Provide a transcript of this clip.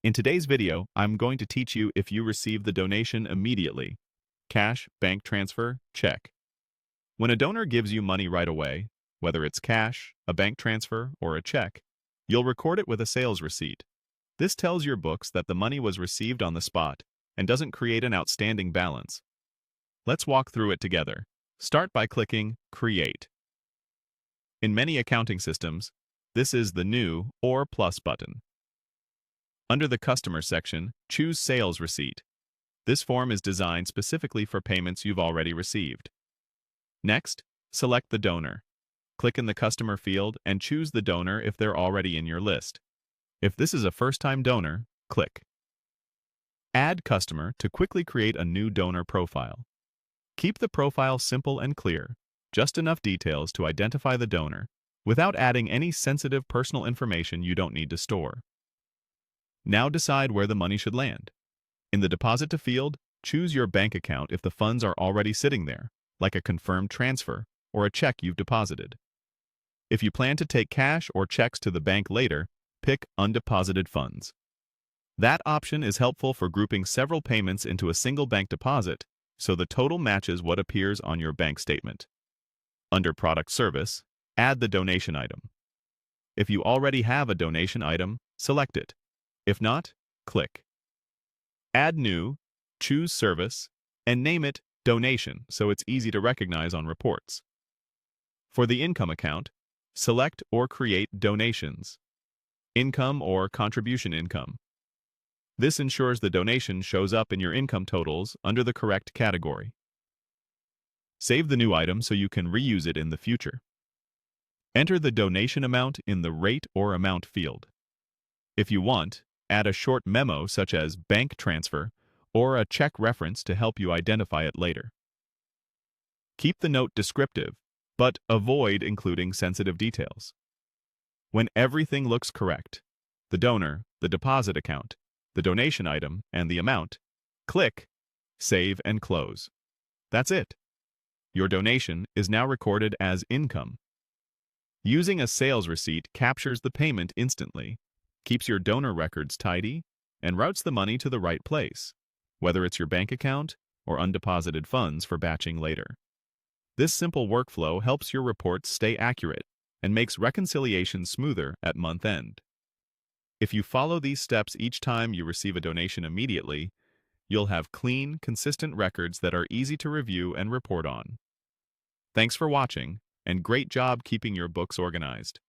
In today's video, I'm going to teach you if you receive the donation immediately. Cash, bank transfer, check. When a donor gives you money right away, whether it's cash, a bank transfer, or a check, you'll record it with a sales receipt. This tells your books that the money was received on the spot and doesn't create an outstanding balance. Let's walk through it together. Start by clicking Create. In many accounting systems, this is the New or Plus button. Under the Customer section, choose Sales Receipt. This form is designed specifically for payments you've already received. Next, select the donor. Click in the Customer field and choose the donor if they're already in your list. If this is a first-time donor, click Add Customer to quickly create a new donor profile. Keep the profile simple and clear, just enough details to identify the donor, without adding any sensitive personal information you don't need to store. Now decide where the money should land. In the Deposit to field, choose your bank account if the funds are already sitting there, like a confirmed transfer or a check you've deposited. If you plan to take cash or checks to the bank later, pick Undeposited Funds. That option is helpful for grouping several payments into a single bank deposit, so the total matches what appears on your bank statement. Under Product Service, add the donation item. If you already have a donation item, select it. If not, click Add New, choose Service, and name it Donation so it's easy to recognize on reports. For the income account, select or create Donations, Income or Contribution Income. This ensures the donation shows up in your income totals under the correct category. Save the new item so you can reuse it in the future. Enter the donation amount in the Rate or Amount field. If you want, add a short memo such as bank transfer or a check reference to help you identify it later. Keep the note descriptive, but avoid including sensitive details. When everything looks correct, the donor, the deposit account, the donation item, and the amount, click Save and Close. That's it. Your donation is now recorded as income. Using a sales receipt captures the payment instantly, keeps your donor records tidy, and routes the money to the right place, whether it's your bank account or undeposited funds for batching later. This simple workflow helps your reports stay accurate and makes reconciliation smoother at month end. If you follow these steps each time you receive a donation immediately, you'll have clean, consistent records that are easy to review and report on. Thanks for watching, and great job keeping your books organized.